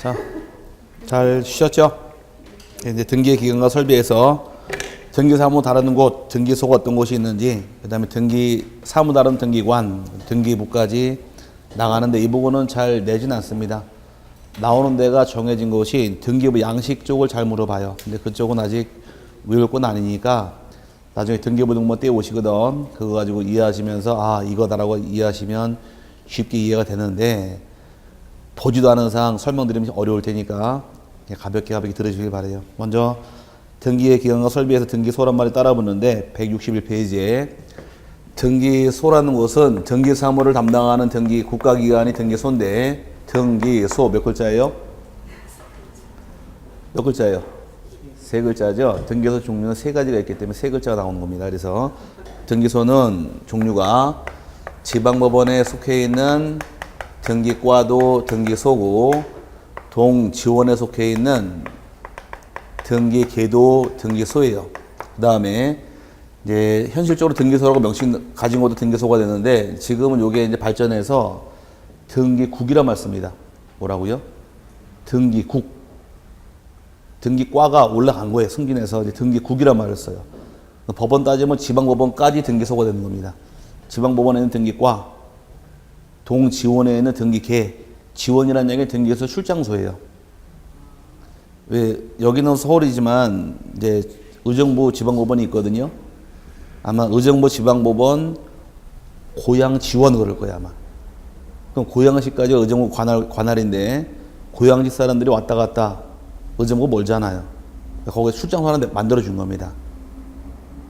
자, 잘 쉬셨죠? 이제 등기 기간과 설비에서 등기 사무 다루는 곳, 등기소가 어떤 곳이 있는지, 그 다음에 등기 사무 다루는 등기관, 등기부까지 나가는데 이 부분은 잘 내진 않습니다. 나오는 데가 정해진 것이 등기부 양식 쪽을 잘 물어봐요. 근데 그쪽은 아직 외울 건 아니니까 나중에 등기부 등본 떼오시거든. 그거 가지고 이해하시면서 아 이거다라고 이해하시면 쉽게 이해가 되는데 보지도 않은 상 설명드리면 어려울 테니까 가볍게 들으시길 바래요. 먼저 등기의 기간과 설비에서 등기소란 말이 따라 붙는데 161페이지에 등기소라는 것은 등기사무를 담당하는 등기 국가기관이 등기소인데 등기소 몇 글자예요? 몇 글자예요? 세 글자죠. 등기소 종류는 세 가지가 있기 때문에 세 글자가 나오는 겁니다. 그래서 등기소는 종류가 지방법원에 속해 있는 등기과도 등기소고 동지원에 속해 있는 등기계도 등기소예요. 그 다음에 이제 현실적으로 등기소라고 명칭 가진 것도 등기소가 되는데 지금은 이게 이제 발전해서 등기국이란 말 씁니다. 뭐라고요? 등기국. 등기과가 올라간 거예요. 승진해서 이제 등기국이란 말을 써요. 법원 따지면 지방법원까지 등기소가 되는 겁니다. 지방법원에는 등기과, 동지원에는 등기계, 지원이라는 얘기는 등기소 출장소예요. 왜 여기는 서울이지만 이제 의정부 지방법원이 있거든요. 아마 의정부 지방법원 고양 지원 그럴 거야 아마. 그럼 고양시까지 의정부 관할인데 고양시 사람들이 왔다 갔다 의정부 멀잖아요. 거기에 출장소 하나 만들어 준 겁니다.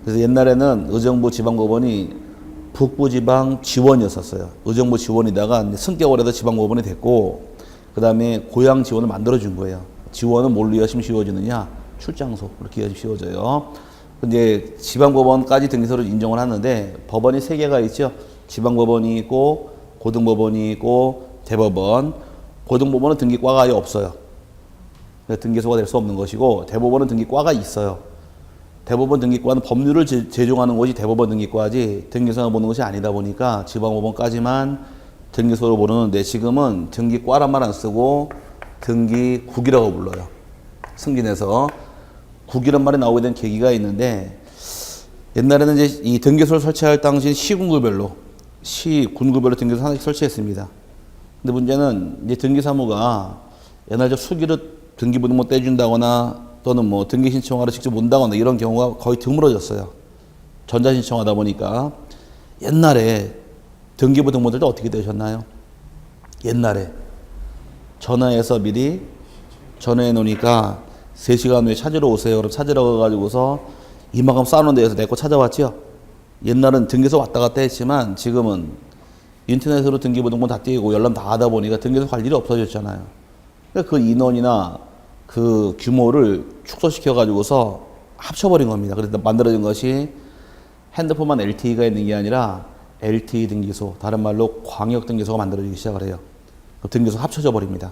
그래서 옛날에는 의정부 지방법원이 북부지방 지원이었었어요. 의정부 지원이다가 승격을 해서 지방법원이 됐고 그 다음에 고양 지원을 만들어 준 거예요. 지원은 뭘로 이해하시면 쉬워지느냐? 출장소. 그렇게 이해하시면 쉬워져요. 근데 지방법원까지 등기소를 인정을 하는데 법원이 세 개가 있죠. 지방법원이 있고 고등법원이 있고 대법원. 고등법원은 등기과가 아예 없어요. 등기소가 될 수 없는 것이고 대법원은 등기과가 있어요. 대법원 등기과는 법률을 제정하는 것이 대법원 등기과지 등기소만 보는 것이 아니다 보니까 지방법원까지만 등기소로 부르는데 지금은 등기과란 말 안 쓰고 등기국이라고 불러요. 승진해서 국이란 말이 나오게 된 계기가 있는데 옛날에는 이제 이 등기소를 설치할 당시 시군구별로 등기소 하나씩 설치했습니다. 근데 문제는 이제 등기사무가 옛날에 수기로 등기부등본 떼준다거나 또는 뭐 등기 신청하러 직접 온다거나 이런 경우가 거의 드물어졌어요. 전자신청하다 보니까 옛날에 등기부 등본들 때 어떻게 되셨나요? 옛날에 전화해서 미리 전화해 놓으니까 3시간 후에 찾으러 오세요. 그럼 찾으러 가가지고서 이만큼 쌓아놓은 데에서 내 거 찾아왔죠. 옛날은 등기소 왔다 갔다 했지만 지금은 인터넷으로 등기부 등본 다 띄고 열람 다 하다 보니까 등기소 갈 일이 없어졌잖아요. 그러니까 그 인원이나 그 규모를 축소시켜 가지고서 합쳐버린 겁니다. 그래서 만들어진 것이 핸드폰만 LTE가 있는 게 아니라 LTE 등기소, 다른 말로 광역 등기소가 만들어지기 시작을 해요. 등기소 합쳐져 버립니다.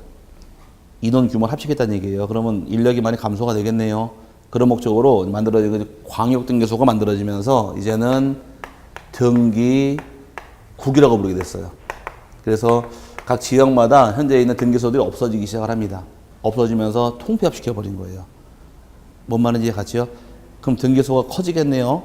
인원 규모를 합치겠다는 얘기예요. 그러면 인력이 많이 감소가 되겠네요. 그런 목적으로 만들어진 광역 등기소가 만들어지면서 이제는 등기국이라고 부르게 됐어요. 그래서 각 지역마다 현재 있는 등기소들이 없어지기 시작을 합니다. 없어지면서 통폐합시켜버린 거예요. 뭔 말인지 같이요? 그럼 등기소가 커지겠네요.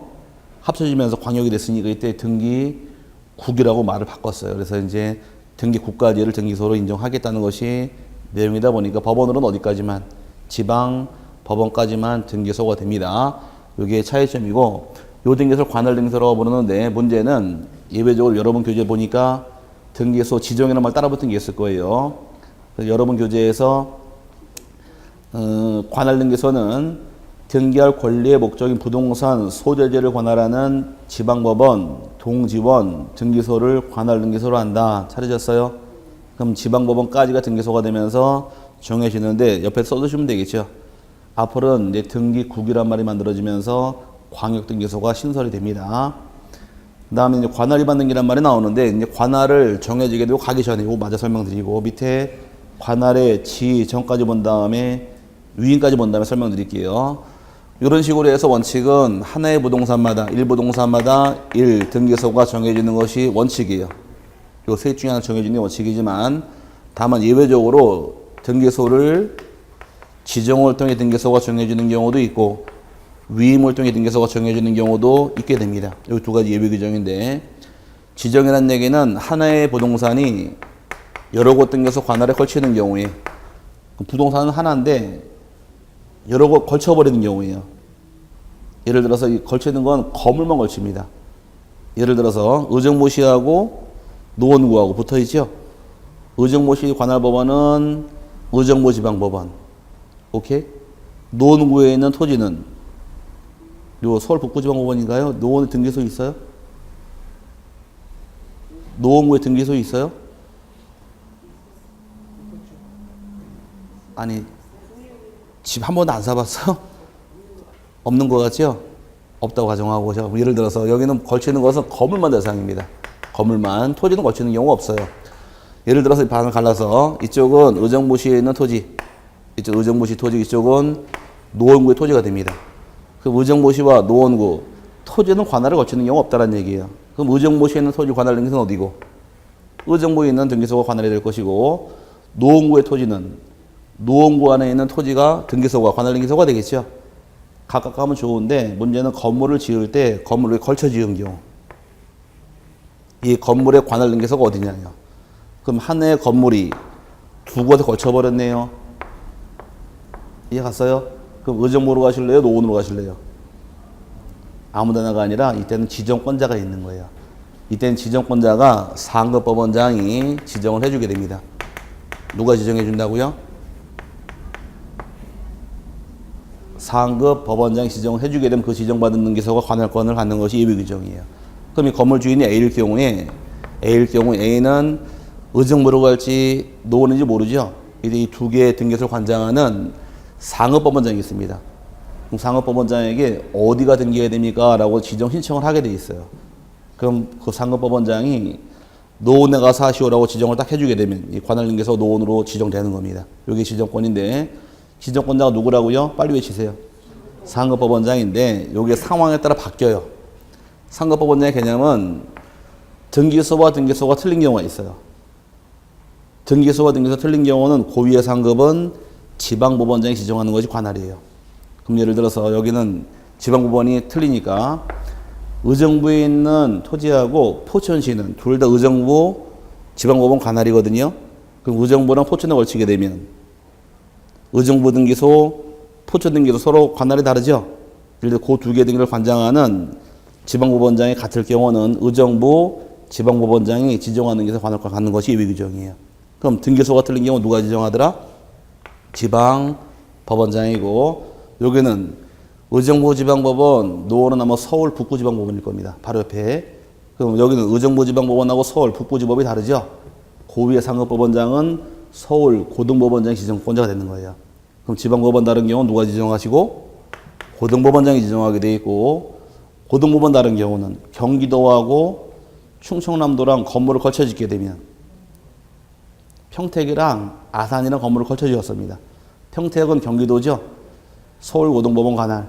합쳐지면서 광역이 됐으니까 이때 등기국이라고 말을 바꿨어요. 그래서 이제 등기국까지를 등기소로 인정하겠다는 것이 내용이다 보니까 법원으로는 어디까지만 지방 법원까지만 등기소가 됩니다. 이게 차이점이고 요 등기소를 관할 등기소라고 부르는데 문제는 예외적으로 여러분 교재 보니까 등기소 지정이라는 말 따라붙은 게 있을 거예요. 그래서 여러분 교재에서 관할 등기소는 등기할 권리의 목적인 부동산 소재지를 관할하는 지방법원, 동지원 등기소를 관할 등기소로 한다. 찾으셨어요? 그럼 지방법원까지가 등기소가 되면서 정해지는데 옆에 써두시면 되겠죠. 앞으로는 이제 등기국이란 말이 만들어지면서 광역등기소가 신설이 됩니다. 그 다음에 이제 관할 위반 등기란 말이 나오는데 이제 관할을 정해지게 되고 가기 전에 이거 마저 설명드리고 밑에 관할의 지정까지 본 다음에 위임까지 본 다음에 설명드릴게요. 이런 식으로 해서 원칙은 하나의 부동산마다 1부동산마다 1등기소가 정해지는 것이 원칙이에요. 요 셋 중에 하나 정해지는 게 원칙이지만 다만 예외적으로 등기소를 지정을 통해 등기소가 정해주는 경우도 있고 위임을 통해 등기소가 정해주는 경우도 있게 됩니다. 여기 두 가지 예외 규정인데 지정이라는 얘기는 하나의 부동산이 여러 곳 등기소 관할에 걸치는 경우에 부동산은 하나인데 여러 곳 걸쳐버리는 경우예요. 예를 들어서 이 걸치는 건 건물만 걸칩니다. 예를 들어서 의정부시하고 노원구하고 붙어있죠. 의정부시 관할법원은 의정부지방법원. 오케이? 노원구에 있는 토지는 요 서울 북부지방법원인가요? 노원에 등기소 있어요? 노원구에 등기소 있어요? 아니 집 한 번도 안 사봤어? 없는 것 같죠? 없다고 가정하고 예를 들어서 여기는 걸치는 것은 건물만 대상입니다. 건물만. 토지는 걸치는 경우가 없어요. 예를 들어서 이 방을 갈라서 이쪽은 의정부시에 있는 토지, 이쪽 의정부시 토지, 이쪽은 노원구의 토지가 됩니다. 그 의정부시와 노원구 토지는 관할을 걸치는 경우가 없다는 얘기예요. 그럼 의정부시에 있는 토지 관할 등기소는 어디고? 의정부에 있는 등기소가 관할이 될 것이고 노원구의 토지는 노원구 안에 있는 토지가 등기소가 관할 등기소가 되겠죠. 각각 하면 좋은데 문제는 건물을 지을 때 건물을 걸쳐 지은 경우 이 건물의 관할 등기소가 어디냐요. 그럼 하나의 건물이 두 곳에 걸쳐버렸네요. 이해 갔어요? 그럼 의정부로 가실래요? 노원으로 가실래요? 아무데나가 아니라 이때는 지정권자가 있는 거예요. 이때는 지정권자가 상급법원장이 지정을 해주게 됩니다. 누가 지정해 준다고요? 상급 법원장이 지정을 해주게 되면 그 지정받은 등기소가 관할권을 갖는 것이 예외 규정이에요. 그럼 이 건물 주인이 A일 경우에 A는 의정부로 갈지 노원인지 모르죠. 이제 이 두 개의 등기소를 관장하는 상급 법원장이 있습니다. 그럼 상급 법원장에게 어디가 등기해야 됩니까? 라고 지정 신청을 하게 돼 있어요. 그럼 그 상급 법원장이 노원에 가서 하시오라고 지정을 딱 해주게 되면 이 관할 등기소 노원으로 지정되는 겁니다. 이게 지정권인데 지정권자가 누구라고요? 빨리 외치세요. 상급법원장인데 이게 상황에 따라 바뀌어요. 상급법원장의 개념은 등기소와 등기소가 틀린 경우가 있어요. 등기소와 등기소 틀린 경우는 고유의 상급은 지방법원장이 지정하는 것이 관할이에요. 그럼 예를 들어서 여기는 지방법원이 틀리니까 의정부에 있는 토지하고 포천시는 둘 다 의정부 지방법원 관할이거든요. 그럼 의정부랑 포천에 걸치게 되면 의정부 등기소, 포천 등기소 서로 관할이 다르죠. 예를 들어 그 두 개 등기를 관장하는 지방법원장이 같을 경우는 의정부 지방법원장이 지정하는 등기소 관할권 갖는 것이 예외 규정이에요. 그럼 등기소가 틀린 경우 누가 지정하더라? 지방법원장이고 여기는 의정부 지방법원, 노원은 아마 서울 북부지방법원일 겁니다. 바로 옆에. 그럼 여기는 의정부 지방법원하고 서울 북부지법이 다르죠. 고위의 상급법원장은 서울 고등법원장이 지정권자가 되는 거예요. 그럼 지방법원 다른 경우는 누가 지정하시고? 고등법원장이 지정하게 돼 있고 고등법원 다른 경우는 경기도하고 충청남도랑 건물을 걸쳐 짓게 되면 평택이랑 아산이랑 건물을 걸쳐 지었습니다. 평택은 경기도죠. 서울 고등법원 관할.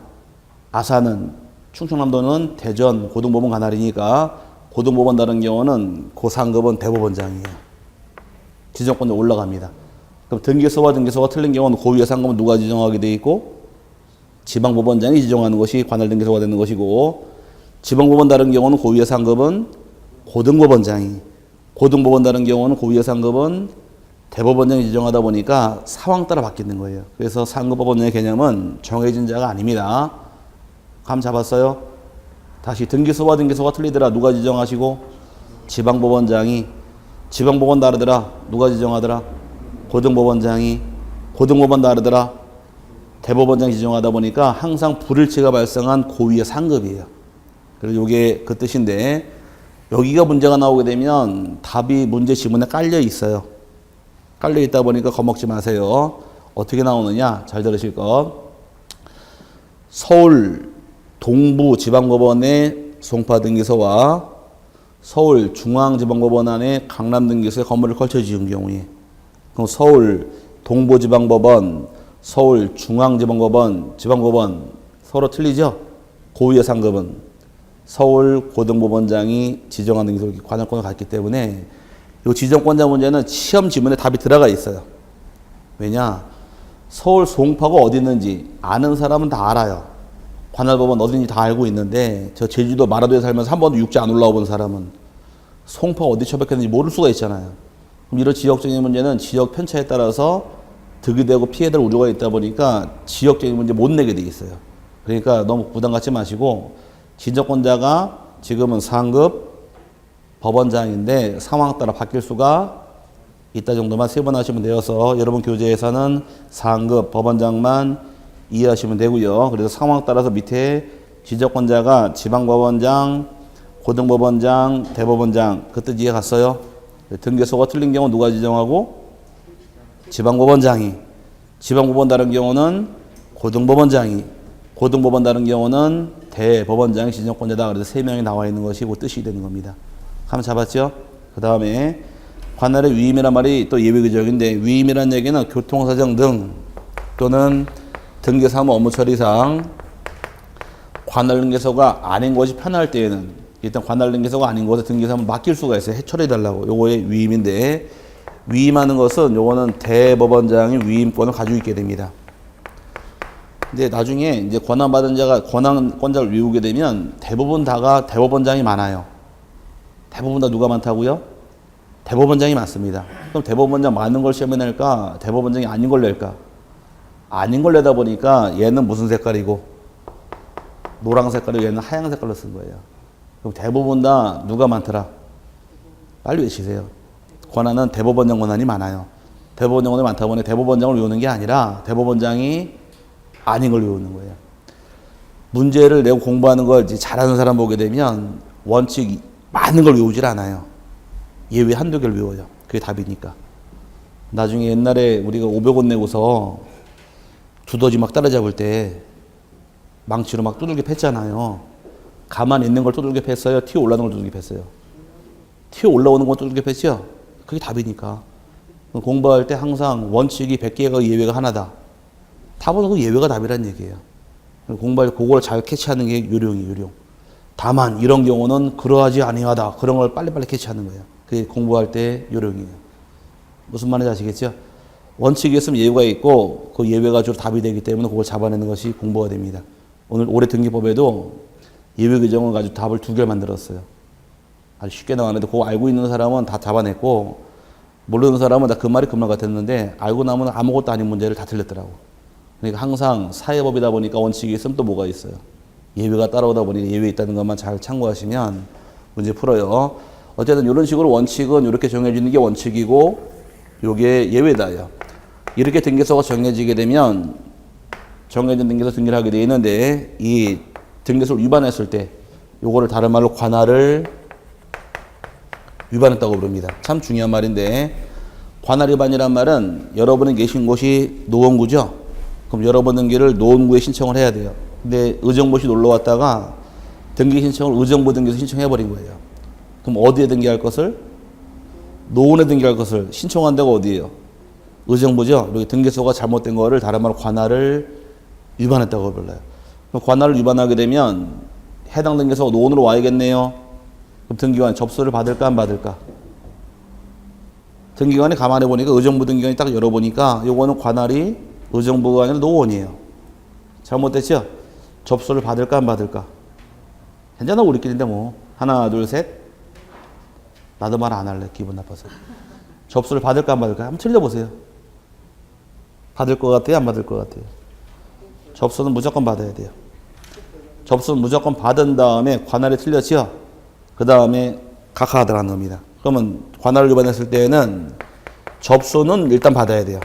아산은 충청남도는 대전 고등법원 관할이니까 고등법원 다른 경우는 그 상급은 대법원장이에요. 지정권이 올라갑니다. 그럼 등기소와 등기소가 틀린 경우는 고유의 상급은 누가 지정하게 돼 있고 지방법원장이 지정하는 것이 관할 등기소가 되는 것이고 지방법원 다른 경우는 고유의 상급은 고등법원장이 고등법원 다른 경우는 고유의 상급은 대법원장이 지정하다 보니까 상황 따라 바뀌는 거예요. 그래서 상급법원장의 개념은 정해진 자가 아닙니다. 감 잡았어요? 다시 등기소와 등기소가 틀리더라. 누가 지정하시고 지방법원장이 지방법원 다르더라. 누가 지정하더라? 고등법원장이 고등법원 다르더라. 대법원장이 지정하다 보니까 항상 불일치가 발생한 고위의 상급이에요. 그래서 이게 그 뜻인데 여기가 문제가 나오게 되면 답이 문제 지문에 깔려 있어요. 깔려 있다 보니까 겁먹지 마세요. 어떻게 나오느냐? 잘 들으실 것. 서울 동부지방법원의 송파등기소와 서울 중앙지방법원 안에 강남등기소에 건물을 걸쳐 지은 경우에 그럼 서울 동부지방법원, 서울 중앙지방법원, 지방법원 서로 틀리죠? 고유의 상급은 서울 고등법원장이 지정한 등기소 관할권을 갖기 때문에 이 지정권자 문제는 시험 지문에 답이 들어가 있어요. 왜냐? 서울 송파가 어디 있는지 아는 사람은 다 알아요. 관할법원 어딘지 다 알고 있는데 저 제주도 마라도에 살면서 한 번도 육지 안 올라와 본 사람은 송파가 어디 처박혔는지 모를 수가 있잖아요. 그럼 이런 지역적인 문제는 지역 편차에 따라서 득이 되고 피해될 우려가 있다 보니까 지역적인 문제 못 내게 돼 있어요. 그러니까 너무 부담 갖지 마시고 진정권자가 지금은 상급 법원장인데 상황 따라 바뀔 수가 있다 정도만 세분하시면 되어서 여러분 교재에서는 상급 법원장만 이해하시면 되고요. 그래서 상황 따라서 밑에 지적권자가 지방법원장, 고등법원장, 대법원장 그 뜻 이해 갔어요? 등기소가 틀린 경우 누가 지정하고? 지방법원장이. 지방법원 다른 경우는 고등법원장이. 고등법원 다른 경우는 대법원장이 지정권자다. 그래서 3명이 나와 있는 것이 그 뜻이 되는 겁니다. 한번 잡았죠? 그 다음에 관할의 위임이란 말이 또 예외규정인데 위임이란 얘기는 교통사정 등 또는 등기사무 업무 처리상 관할 등기소가 아닌 것이 편할 때에는 일단 관할 등기소가 아닌 것에 등기사무 맡길 수가 있어요. 해처리해달라고. 요거의 위임인데 위임하는 것은 요거는 대법원장이 위임권을 가지고 있게 됩니다. 근데 나중에 이제 권한받은 자가 권한권자를 외우게 되면 대부분 다가 대법원장이 많아요. 대부분 다 누가 많다고요? 대법원장이 많습니다. 그럼 대법원장 많은 걸 시험에 낼까? 대법원장이 아닌 걸 낼까? 아닌 걸 내다 보니까 얘는 무슨 색깔이고 노랑 색깔이고 얘는 하얀 색깔로 쓴 거예요. 그럼 대부분 다 누가 많더라? 빨리 외치세요. 권한은 대법원장 권한이 많아요. 대법원장 권한이 많다 보니 대법원장을 외우는 게 아니라 대법원장이 아닌 걸 외우는 거예요. 문제를 내고 공부하는 걸 잘하는 사람 보게 되면 원칙 많은 걸 외우질 않아요. 예외 한두 개를 외워요. 그게 답이니까. 나중에 옛날에 우리가 500원 내고서 두더지 막 따라잡을 때 망치로 막 두들겨 팼잖아요. 가만히 있는 걸 두들겨 팼어요? 튀어 올라오는 걸 두들겨 팼어요? 튀어 올라오는 걸 두들겨 팼죠? 그게 답이니까. 공부할 때 항상 원칙이 100개가 예외가 하나다. 답은 그 예외가 답이란 얘기예요. 공부할 때 그걸 잘 캐치하는 게 요령이에요, 요령. 다만 이런 경우는 그러하지 아니하다. 그런 걸 빨리빨리 캐치하는 거예요. 그게 공부할 때 요령이에요. 무슨 말인지 아시겠죠? 원칙이 있으면 예외가 있고 그 예외가 주로 답이 되기 때문에 그걸 잡아내는 것이 공부가 됩니다. 오늘 올해 등기법에도 예외 규정을 가지고 답을 2개를 만들었어요. 아주 쉽게 나왔는데 그거 알고 있는 사람은 다 잡아냈고 모르는 사람은 다 그 말이 그 말 같았는데 알고 나면 아무것도 아닌 문제를 다 틀렸더라고. 그러니까 항상 사회법이다 보니까 원칙이 있으면 또 뭐가 있어요. 예외가 따라오다 보니 예외 있다는 것만 잘 참고하시면 문제 풀어요. 어쨌든 이런 식으로 원칙은 이렇게 정해지는 게 원칙이고 요게 예외다요. 이렇게 등기소가 정해지게 되면 정해진 등기소 등기를 하게 되어 있는데 이 등기소를 위반했을 때 요거를 다른 말로 관할을 위반했다고 부릅니다. 참 중요한 말인데 관할 위반이란 말은 여러분이 계신 곳이 노원구죠. 그럼 여러분 등기를 노원구에 신청을 해야 돼요. 근데 의정부시 놀러 왔다가 등기 신청을 의정부 등기소 신청해버린 거예요. 그럼 어디에 등기할 것을? 노원에 등기할 것을 신청한 데가 어디예요? 의정부죠. 여기 등기소가 잘못된 거를 다른 말로 관할을 위반했다고 불러요. 그럼 관할을 위반하게 되면 해당 등기소가 노원으로 와야겠네요. 그럼 등기관 접수를 받을까 안 받을까? 등기관이 가만히 보니까 의정부 등기관이 딱 열어보니까 요거는 관할이 의정부가 아니라 노원이에요. 잘못됐죠? 접수를 받을까 안 받을까? 괜찮아 우리끼리인데 뭐. 하나 둘 셋. 나도 말 안 할래. 기분 나빠서. 접수를 받을까 안 받을까? 한번 틀려보세요. 받을 것 같아요? 안 받을 것 같아요? 접수는 무조건 받아야 돼요. 접수는 무조건 받은 다음에 관할이 틀렸죠? 그 다음에 각하가 들어가는 겁니다. 그러면 관할을 위반했을 때에는 접수는 일단 받아야 돼요.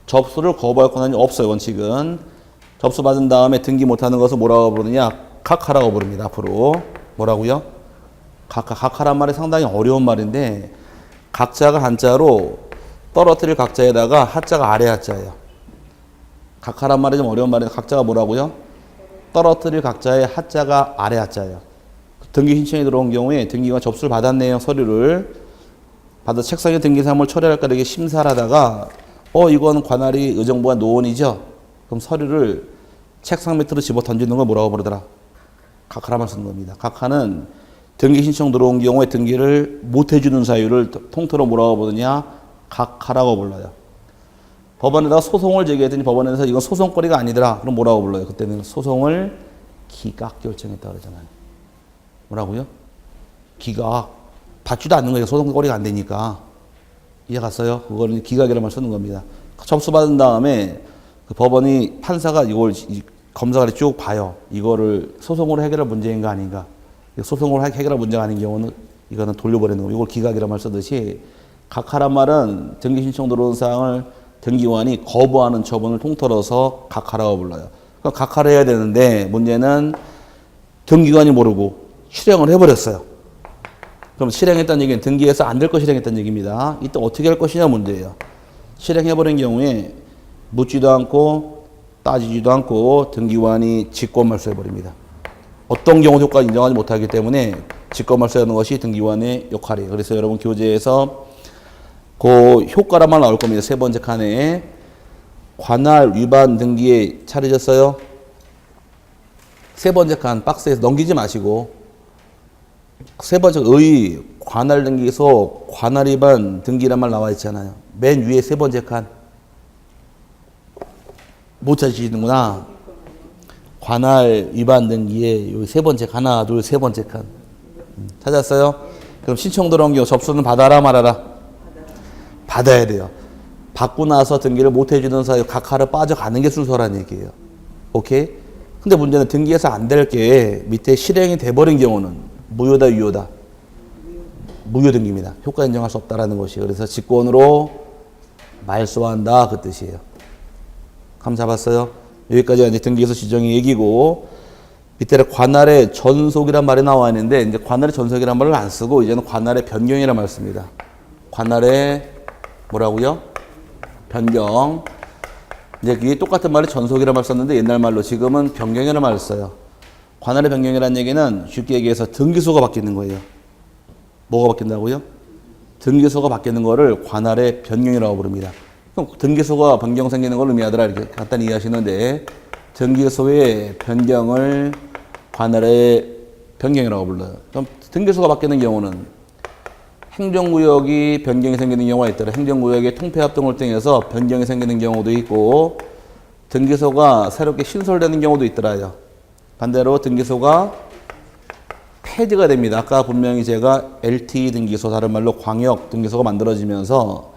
접수를 거부할 권한이 없어요. 원칙은. 접수 받은 다음에 등기 못하는 것을 뭐라고 부르느냐? 각하라고 부릅니다. 앞으로. 뭐라고요? 각하. 각하란 말이 상당히 어려운 말인데 각자가 한자로 떨어뜨릴 각자에다가 하자가 아래 하자예요. 각하란 말이 좀 어려운 말인데 각자가 뭐라고요? 떨어뜨릴 각자의 하자가 아래 하자예요. 등기 신청이 들어온 경우에 등기가 접수를 받았네요. 서류를 받아 책상에 등기사무를 처리할까 이렇게 심사를 하다가 이건 관할이 의정부가 노원이죠. 그럼 서류를 책상 밑으로 집어 던지는 걸 뭐라고 부르더라? 각하라만 쓰는 겁니다. 각하는 등기 신청 들어온 경우에 등기를 못 해주는 사유를 통틀어 뭐라고 부르냐? 각하라고 불러요. 법원에다가 소송을 제기했더니 법원에서 이건 소송거리가 아니더라. 그럼 뭐라고 불러요? 그때는 소송을 기각 결정했다 그러잖아요. 뭐라고요? 기각. 받지도 않는 거예요. 소송거리가 안 되니까. 이해 갔어요? 그거는 기각이라는 말 쓰는 겁니다. 접수받은 다음에 그 법원이 판사가 이걸 검사가 쭉 봐요. 이거를 소송으로 해결할 문제인가 아닌가. 소송으로 해결할 문제가 아닌 경우는 이거는 돌려보내는 거예요. 이걸 기각이라는 말 쓰듯이 각하란 말은 등기 신청 들어온 사항을 등기관이 거부하는 처분을 통틀어서 각하라고 불러요. 그럼 각하를 해야 되는데 문제는 등기관이 모르고 실행을 해버렸어요. 그럼 실행했다는 얘기는 등기해서 안 될 거 실행했다는 얘기입니다. 이때 어떻게 할 것이냐 문제예요. 실행해버린 경우에 묻지도 않고 따지지도 않고 등기관이 직권말소해버립니다. 어떤 경우 효과를 인정하지 못하기 때문에 직권말소하는 것이 등기관의 역할이에요. 그래서 여러분 교재에서 그 효과란만 나올 겁니다. 세 번째 칸에 관할 위반 등기에 차려졌어요. 세 번째 칸 박스에서 넘기지 마시고 세 번째 의 관할 등기소 관할 위반 등기란 말 나와 있잖아요. 맨 위에 세 번째 칸 못 찾으시는구나. 관할 위반 등기에 여기 세 번째 칸 하나 둘 세 번째 칸 찾았어요? 그럼 신청 들어온 경우 접수는 받아라 말아라? 받아야 돼요. 받고 나서 등기를 못 해주는 사이 각하를 빠져가는 게 순서라는 얘기예요. 오케이? 근데 문제는 등기해서 안 될 게 밑에 실행이 돼버린 경우는 무효다 유효다? 무효 등기입니다. 효과 인정할 수 없다라는 것이. 그래서 직권으로 말소한다 그 뜻이에요. 감 잡았어요? 여기까지가 이제 등기에서 지정의 얘기고 밑에 관할의 전속이란 말이 나와 있는데 이제 관할의 전속이란 말을 안 쓰고 이제는 관할의 변경이란 말을 씁니다. 관할의 뭐라고요? 변경. 이제 이게 똑같은 말이 전속이란 말 썼는데 옛날 말로 지금은 변경이라는 말을 써요. 관할의 변경이라는 얘기는 쉽게 얘기해서 등기소가 바뀌는 거예요. 뭐가 바뀐다고요? 등기소가 바뀌는 거를 관할의 변경이라고 부릅니다. 그럼 등기소가 변경 생기는 걸 의미하더라 이렇게 간단히 이해하시는데 등기소의 변경을 관할의 변경이라고 불러요. 그럼 등기소가 바뀌는 경우는 행정구역이 변경이 생기는 경우가 있더라. 행정구역의 통폐합동을 통해서 변경이 생기는 경우도 있고 등기소가 새롭게 신설되는 경우도 있더라요. 반대로 등기소가 폐지가 됩니다. 아까 분명히 제가 LTE 등기소 다른 말로 광역 등기소가 만들어지면서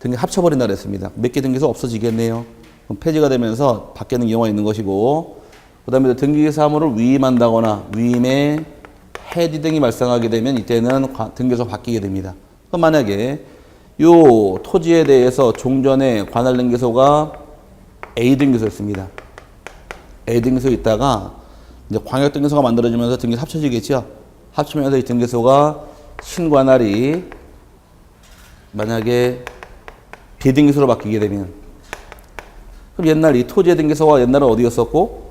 등기 합쳐버린다 그랬습니다. 몇 개 등기소 없어지겠네요. 그럼 폐지가 되면서 바뀌는 경우가 있는 것이고 그 다음에 등기 사무를 위임한다거나 위임에 해지 등이 발생하게 되면 이때는 등기소 바뀌게 됩니다. 그럼 만약에 요 토지에 대해서 종전에 관할 등기소가 A 등기소였습니다. A 등기소 있다가 이제 광역 등기소가 만들어지면서 등기소 합쳐지겠죠. 합치면서 이 등기소가 신관할이 만약에 비등기소로 바뀌게 되면 그럼 옛날 이 토지의 등기소가 옛날은 어디였었고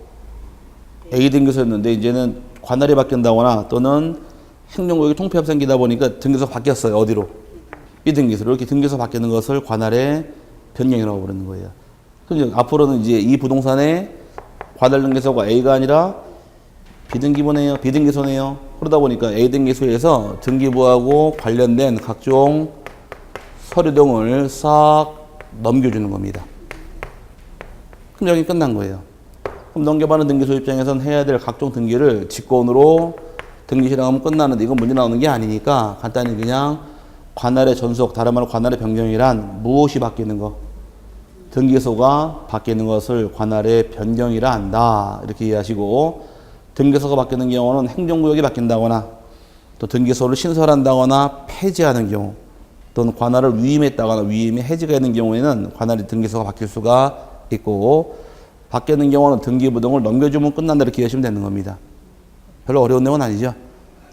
A 등기소였는데 이제는 관할이 바뀐다거나 또는 행정구역이 통폐합 생기다 보니까 등기소 바뀌었어요. 어디로? B 등기소로. 이렇게 등기소 바뀌는 것을 관할의 변경이라고 부르는 거예요. 그럼 앞으로는 이제 이 부동산의 관할 등기소가 A가 아니라 비등기소네요. 그러다 보니까 A 등기소에서 등기부하고 관련된 각종 서류 등을 싹 넘겨주는 겁니다. 그럼 여기 끝난 거예요. 그럼 넘겨받는 등기소 입장에서는 해야 될 각종 등기를 직권으로 등기 실행하면 끝나는데 이건 문제 나오는 게 아니니까 간단히 그냥 관할의 전속, 다른 말로 관할의 변경이란 무엇이 바뀌는 거? 등기소가 바뀌는 것을 관할의 변경이라 한다. 이렇게 이해하시고 등기소가 바뀌는 경우는 행정구역이 바뀐다거나 또 등기소를 신설한다거나 폐지하는 경우 또는 관할을 위임했다거나 위임이 해지가 되는 경우에는 관할의 등기소가 바뀔 수가 있고 바뀌는 경우는 등기부등을 넘겨주면 끝난다 이렇게 이해하시면 되는 겁니다. 별로 어려운 내용은 아니죠.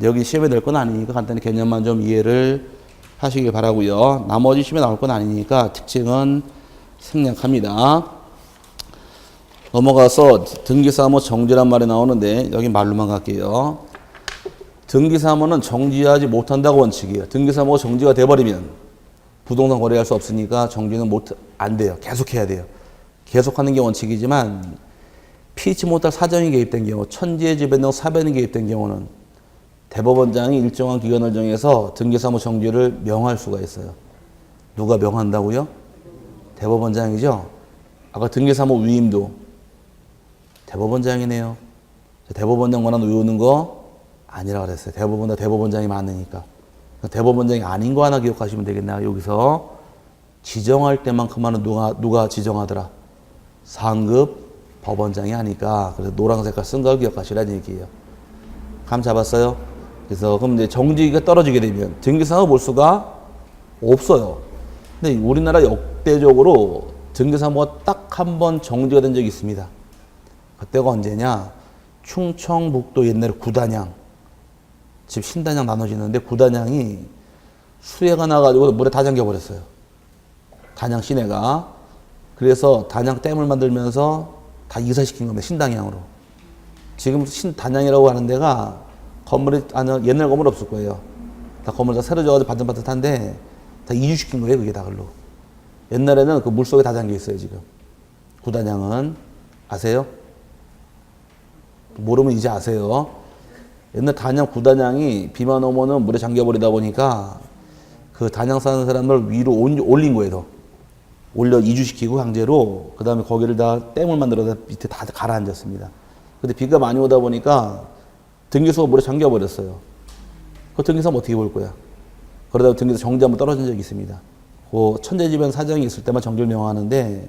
여기 시험에 낼 건 아니니까 간단히 개념만 좀 이해를 하시길 바라고요. 나머지 시험에 나올 건 아니니까 특징은 생략합니다. 넘어가서 등기사무 정지란 말이 나오는데 여기 말로만 갈게요. 등기사무는 정지하지 못한다고 원칙이에요. 등기사무가 정지가 돼버리면 부동산 거래할 수 없으니까 정지는 안 돼요. 계속해야 돼요. 계속하는 게 원칙이지만 피치 못할 사정이 개입된 경우, 천지의 지변동 사변이 개입된 경우는 대법원장이 일정한 기간을 정해서 등기사무 정지를 명할 수가 있어요. 누가 명한다고요? 대법원장이죠. 아까 등기사무 위임도 대법원장이네요. 대법원장 권한 외우는 거 아니라고 그랬어요. 대법원장이 많으니까. 대법원장이 아닌 거 하나 기억하시면 되겠네요. 여기서 지정할 때만큼만은 누가 지정하더라? 상급 법원장이 하니까. 그래서 노란 색깔 쓴 거 기억하시라는 얘기예요. 감 잡았어요? 그래서 그럼 이제 정직이 떨어지게 되면 등기사무 볼 수가 없어요. 근데 우리나라 역대적으로 등기사무가 딱 한 번 정지가 된 적이 있습니다. 그때가 언제냐? 충청북도 옛날에 구단양, 집 신단양 나눠지는데 구단양이 수해가 나가지고 물에 다 잠겨버렸어요. 단양 시내가. 그래서 단양 댐을 만들면서 다 이사시킨 겁니다. 신단양으로. 지금 신단양이라고 하는 데가 건물이, 옛날 건물 없을 거예요. 다 건물 다 새로 져가지고 반듯반듯한데 다 이주시킨 거예요. 그게 다 글로. 옛날에는 그 물속에 다 잠겨 있어요. 지금. 구단양은. 아세요? 모르면 이제 아세요. 옛날 단양 구단양이 비만 오면은 물에 잠겨버리다 보니까 그 단양 사는 사람을 위로 올린 거예요. 올려 이주시키고 강제로. 그 다음에 거기를 다 댐을 만들어서 밑에 다 가라앉았습니다. 근데 비가 많이 오다 보니까 등기소가 물에 잠겨버렸어요. 그 등기소는 어떻게 볼 거야? 그러다 등기소 정지 한번 떨어진 적이 있습니다. 그 천재지변 사정이 있을 때만 정지를 명하는데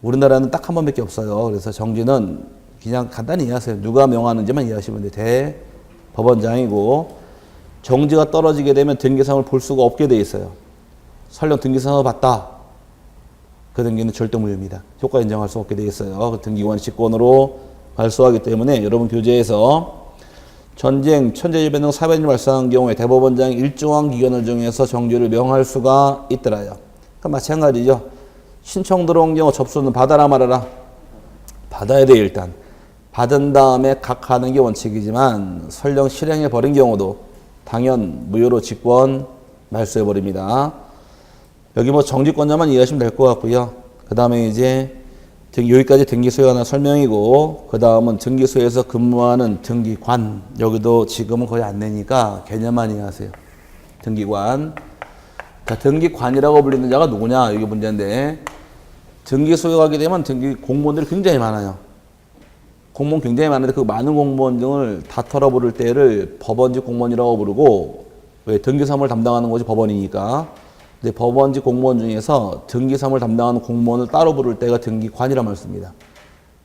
우리나라는 딱 한 번밖에 없어요. 그래서 정지는 그냥 간단히 이해하세요. 누가 명하는지만 이해하시면 돼요. 대법원장이고 정지가 떨어지게 되면 등기사항을 볼 수가 없게 돼 있어요. 설령 등기사항을 봤다. 그 등기는 절대 무효입니다. 효과 인정할 수 없게 돼 있어요. 그 등기관이 직권으로 발소하기 때문에 여러분 교재에서 전쟁, 천재지변 등 사변이 발생한 경우에 대법원장이 일정한 기간을 정해서 정지를 명할 수가 있더라요. 그러니까 마찬가지죠. 신청 들어온 경우 접수는 받아라 말아라. 받아야 돼 일단. 받은 다음에 각하하는 게 원칙이지만 설령 실행해 버린 경우도 당연 무효로 직권 말소해 버립니다. 여기 뭐 정지권자만 이해하시면 될 것 같고요. 그 다음에 이제 여기까지 등기소에 관한 설명이고 그 다음은 등기소에서 근무하는 등기관. 여기도 지금은 거의 안 내니까 개념만 이해하세요. 등기관. 자, 등기관이라고 불리는 자가 누구냐? 이게 문제인데 등기소에 가게 되면 등기 공무원들이 굉장히 많아요. 공무원 굉장히 많은데 그 많은 공무원 등을 다 털어 부를 때를 법원직 공무원이라고 부르고 왜 등기사무를 담당하는 것이 법원이니까. 근데 법원직 공무원 중에서 등기사무를 담당하는 공무원을 따로 부를 때가 등기관이라는 말 씁니다.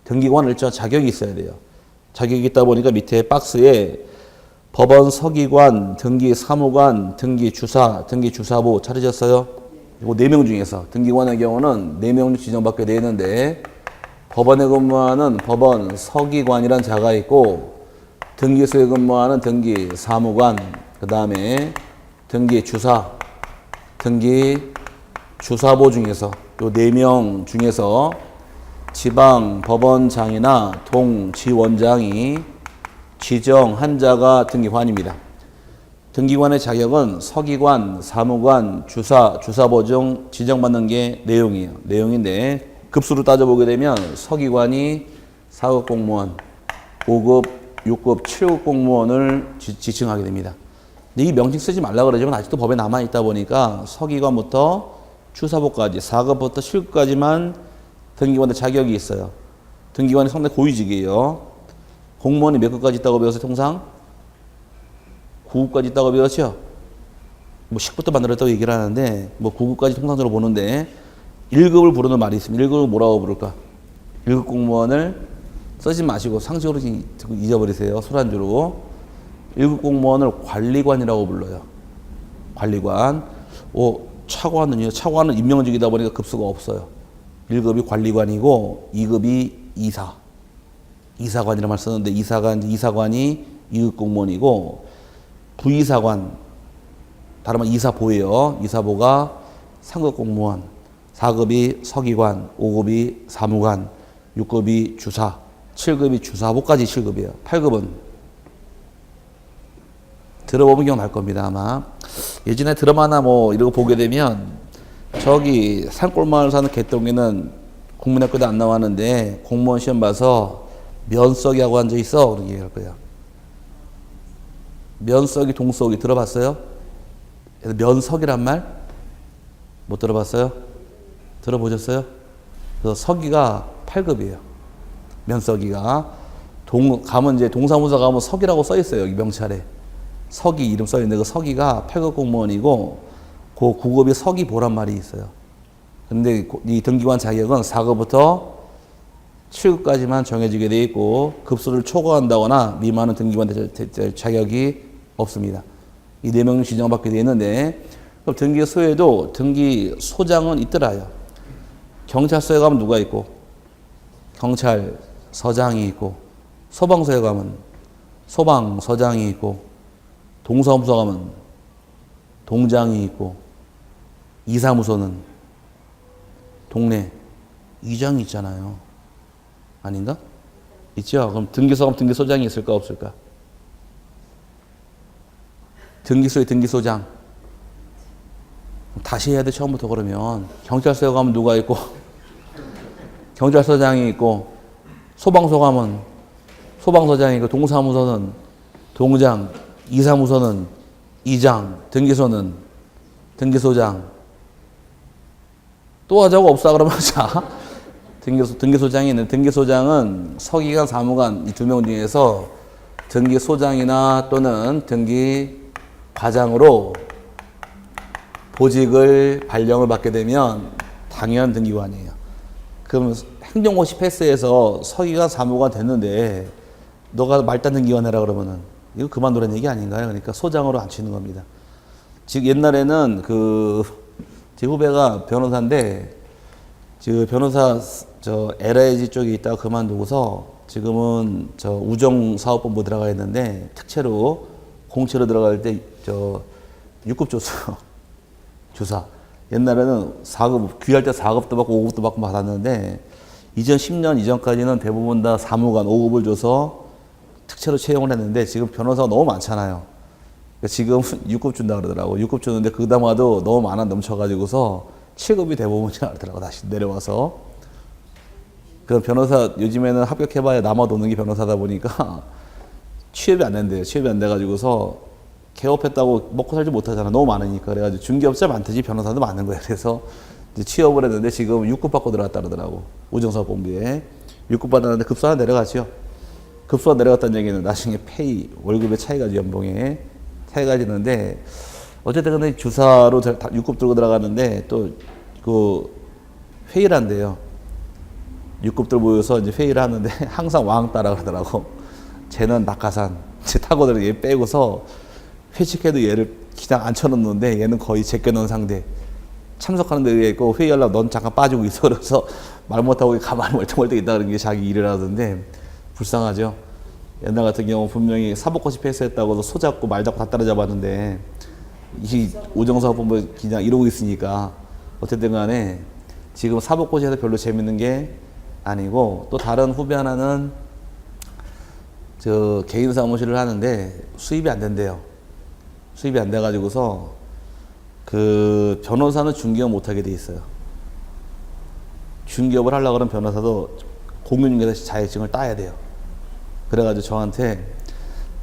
등기관은 일정 자격이 있어야 돼요. 자격이 있다 보니까 밑에 박스에 법원 서기관, 등기사무관, 등기주사, 등기주사부 찾으셨어요? 이거 4명 중에서 등기관의 경우는 4명 지정받게 되는데 법원에 근무하는 법원 서기관이란 자가 있고 등기소에 근무하는 등기사무관, 그 다음에 등기주사, 등기주사부 중에서 요 4명 중에서 지방 법원장이나 동지원장이 지정한 자가 등기관입니다. 등기관의 자격은 서기관, 사무관, 주사부 중 지정받는 게 내용이에요. 내용인데 급수로 따져보게 되면 서기관이 4급 공무원, 5급, 6급, 7급 공무원을 지칭하게 됩니다. 근데 이 명칭 쓰지 말라 그러지만 아직도 법에 남아있다 보니까 서기관부터 주사부까지 4급부터 7급까지만 등기관의 자격이 있어요. 등기관이 상당히 고위직이에요. 공무원이 몇 급까지 있다고 배웠어요, 통상? 9급까지 있다고 배웠죠? 뭐 10부터 만들었다고 얘기를 하는데, 뭐 9급까지 통상적으로 보는데, 1급을 부르는 말이 있습니다. 1급을 뭐라고 부를까? 1급 공무원을 쓰지 마시고 상식으로 잊어버리세요. 술안주로. 1급 공무원을 관리관이라고 불러요. 관리관. 차관은요? 차관은 임명직이다 보니까 급수가 없어요. 1급이 관리관이고 2급이 이사. 이사관이라는 말 쓰는데 이사관이 2급 공무원이고 부이사관, 다른 말 이사보예요. 이사보가 3급 공무원, 4급이 서기관, 5급이 사무관, 6급이 주사, 7급이 주사보까지 7급이에요. 8급은 들어보면 기억날 겁니다. 아마 예전에 드라마나 뭐 이런 거 보게 되면 저기 산골마을 사는 개똥이는 국민학교도 안 나왔는데 공무원 시험 봐서 면석이하고 앉아있어 그렇게 얘기할 거예요. 면석이 동석이 들어봤어요? 면석이란 말? 못 들어봤어요? 들어보셨어요? 그 서기가 8급이에요. 면서기가. 가면 이제 동사무소 가면 서기라고 써 있어요. 여기 명찰에. 서기 이름 써 있는데 그 서기가 8급 공무원이고 그 9급이 서기보란 말이 있어요. 근데 이 등기관 자격은 4급부터 7급까지만 정해지게 돼 있고 급수를 초과한다거나 미만은 등기관 자격이 없습니다. 이 4명 지정받게 돼 있는데 그럼 등기소에도 등기소장은 있더라요. 경찰서에 가면 누가 있고 경찰서장이 있고 소방서에 가면 소방서장이 있고 동사무소 가면 동장이 있고 이사무소는 동네 이장이 있잖아요. 아닌가? 있죠? 그럼 등기소 가면 등기소장이 있을까 없을까? 등기소에 등기소장. 다시 해야 돼 처음부터. 그러면 경찰서에 가면 누가 있고 경찰서장이 있고 소방서 가면 소방서장이 있고 동사무소는 동장, 이사무소는 이장, 등기소는 등기소장. 또 하자고 없어 그러면 자 등기소장이 있는 등기소장은 서기관, 사무관 이 2명 중에서 등기소장이나 또는 등기과장으로 보직을 발령을 받게 되면 당연 등기관이에요. 그럼 행정고시 패스해서 서기관, 사무관 됐는데 너가 말단 등기관 해라 그러면은 이거 그만두라는 얘기 아닌가요? 그러니까 소장으로 앉히는 겁니다. 즉 옛날에는 제 후배가 변호사인데 지금 변호사 LIG 쪽에 있다가 그만두고서 지금은 우정사업본부 들어가 있는데 특채로 공채로 들어갈 때 6급 주사. 옛날에는 4급, 귀할 때 4급도 받고 5급도 받고 받았는데 2010년 이전까지는 대부분 다 사무관 5급을 줘서 특채로 채용을 했는데 지금 변호사가 너무 많잖아요. 그러니까 지금 6급 준다 그러더라고. 6급 주는데 그다음에도 너무 많아 넘쳐가지고서 7급이 대부분이라 그러더라고. 다시 내려와서. 그 변호사 요즘에는 합격해봐야 남아 도는 게 변호사다 보니까 취업이 안 된대요. 취업이 안 돼가지고서 개업했다고 먹고 살지 못하잖아. 너무 많으니까. 그래가지고 중개업자 많듯이 변호사도 많은 거예요. 그래서 이제 취업을 했는데 지금 6급 받고 들어갔다 그러더라고. 우정사업본부에. 6급 받았는데 급수 하나 내려가죠. 급수가 내려갔다는 얘기는 나중에 페이, 월급의 차이가 연봉에 차이가 지는데 어쨌든 근데 주사로 6급 들고 들어가는데 또 그 회의를 한대요. 6급들 모여서 이제 회의를 하는데 항상 왕 따라 그러더라고. 쟤는 낙하산. 쟤 타고 들어 얘 빼고서 회식해도 얘를 그냥 앉혀놓는데 얘는 거의 제껴놓은 상태. 참석하는 데 의해 있고 회의하려고 넌 잠깐 빠지고 있어. 그래서 말 못하고 가만히 멀뚱멀뚱 있다 그런 게 자기 일이라던데 불쌍하죠. 옛날 같은 경우 분명히 사법고시 패스했다고 손 잡고 말 잡고 다 따라잡았는데 이 우정사업본부 그냥 이러고 있으니까 어쨌든 간에 지금 사법고시에서 별로 재밌는 게 아니고 또 다른 후배 하나는 개인 사무실을 하는데 수입이 안 된대요. 수입이 안 돼가지고서 그 변호사는 중개업 못하게 돼 있어요. 중개업을 하려고 그러면 변호사도 공인중개사 자격증을 따야 돼요. 그래가지고 저한테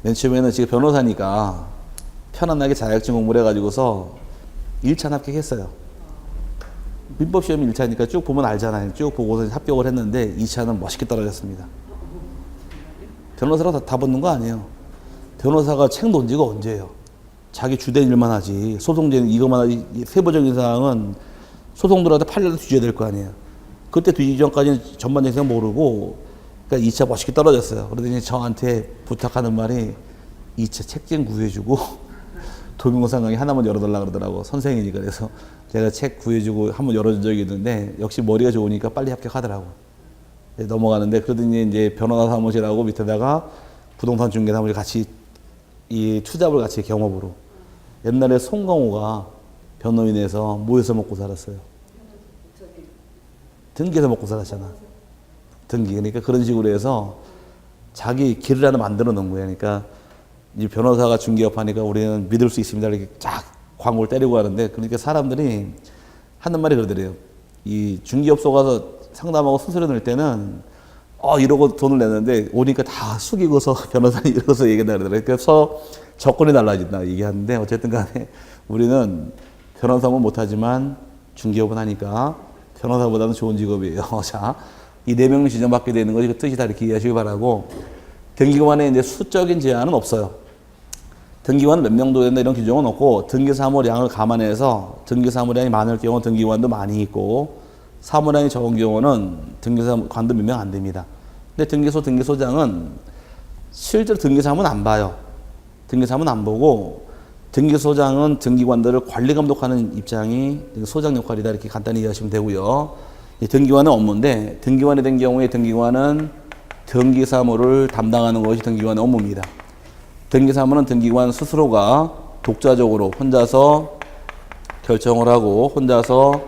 맨 처음에는 지금 변호사니까 편안하게 자격증 공부를 해가지고서 1차 합격했어요. 민법시험이 1차니까 쭉 보면 알잖아요. 쭉 보고서 합격을 했는데 2차는 멋있게 떨어졌습니다. 변호사로 다 붙는 거 아니에요. 변호사가 책 논 지가 언제예요? 자기 주된 일만 하지. 소송제는 이것만 하지. 세부적인 사항은 소송 들어가다 판례도 뒤져야 될 거 아니에요. 그때 뒤지기 전까지는 전반적인 생각 모르고 그러니까 2차 멋있게 떨어졌어요. 그러더니 저한테 부탁하는 말이 2차 책 좀 구해주고 도민공사 강의 하나만 열어달라 그러더라고. 선생이니까. 그래서 제가 책 구해주고 한번 열어준 적이 있는데 역시 머리가 좋으니까 빨리 합격하더라고. 넘어가는데 그러더니 이제 변호사 사무실하고 밑에다가 부동산 중개 사무실 같이 이 투잡을 같이 경험으로. 옛날에 송강호가 변호인에서 뭐해서 먹고 살았어요? 등기에서 먹고 살았잖아. 등기. 그러니까 그런 식으로 해서 자기 길을 하나 만들어 놓은 거야. 그러니까 이 변호사가 중개업 하니까 우리는 믿을 수 있습니다. 이렇게 쫙 광고를 때리고 하는데 그러니까 사람들이 하는 말이 그러더래요. 이 중개업소 가서 상담하고 수수료 낼 때는 이러고 돈을 내는데 오니까 다 숙이고서 변호사님 이러고서 얘기한다 그러더라고요. 그래서 조건이 달라진다 얘기하는데 어쨌든 간에 우리는 변호사는 못하지만 중개업은 하니까 변호사보다는 좋은 직업이에요. 자, 이 4명을 지정받게 되는 것이 그 뜻이 다 이렇게 이해하시기 바라고, 등기관에 이제 수적인 제한은 없어요. 등기관은 몇 명도 된다 이런 규정은 없고, 등기 사무량을 감안해서 등기 사무량이 많을 경우 등기관도 많이 있고, 사무량이 적은 경우는 등기관도 몇 명 안 됩니다. 근데 등기소장은 실제로 등기사무는 안 봐요. 등기사무는 안 보고, 등기소장은 등기관들을 관리 감독하는 입장이 소장 역할이다 이렇게 간단히 이해하시면 되고요. 등기관은 업무인데, 등기관이 된 경우에 등기관은 등기사무를 담당하는 것이 등기관의 업무입니다. 등기사무는 등기관 스스로가 독자적으로 혼자서 결정을 하고 혼자서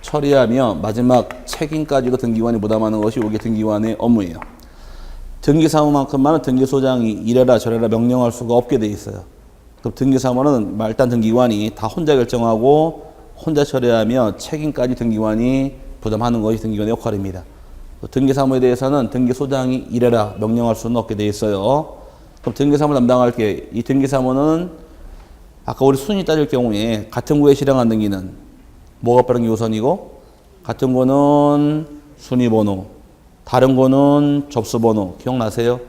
처리하며 마지막 책임까지도 등기관이 부담하는 것이 이게 등기관의 업무예요. 등기사무만큼만은 등기소장이 이래라 저래라 명령할 수가 없게 돼 있어요. 그럼 등기사무는 일단 등기관이 다 혼자 결정하고 혼자 처리하며 책임까지 등기관이 부담하는 것이 등기관의 역할입니다. 등기사무에 대해서는 등기소장이 이래라 명령할 수는 없게 돼 있어요. 그럼 등기사무 담당할 게, 이 등기사무는 아까 우리 순위 따질 경우에 같은 구에 실행한 등기는 뭐가 빠른 게 우선이고, 같은 거는 순위번호, 다른 거는 접수번호. 기억나세요?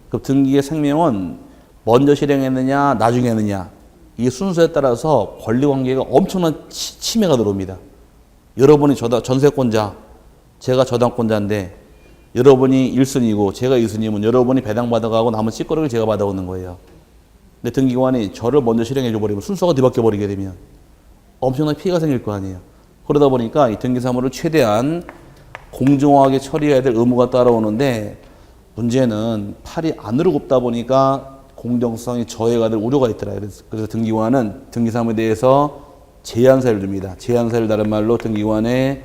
그 등기의 생명은 먼저 실행했느냐 나중에 했느냐 이 순서에 따라서 권리관계가 엄청난 침해가 들어옵니다. 여러분이 전세권자, 제가 저당권자인데 여러분이 1순위고 제가 2순위면 여러분이 배당받아가고 남은 찌꺼기를 제가 받아오는 거예요. 근데 등기관이 저를 먼저 실행해줘버리면 순서가 뒤바뀌어버리게 되면 엄청난 피해가 생길 거 아니에요. 그러다 보니까 이 등기사무를 최대한 공정하게 처리해야 될 의무가 따라오는데, 문제는 팔이 안으로 굽다 보니까 공정성이 저해가 될 우려가 있더라고요. 그래서 등기관은 등기사무에 대해서 제한사를 줍니다. 제한사를 다른 말로 등기관의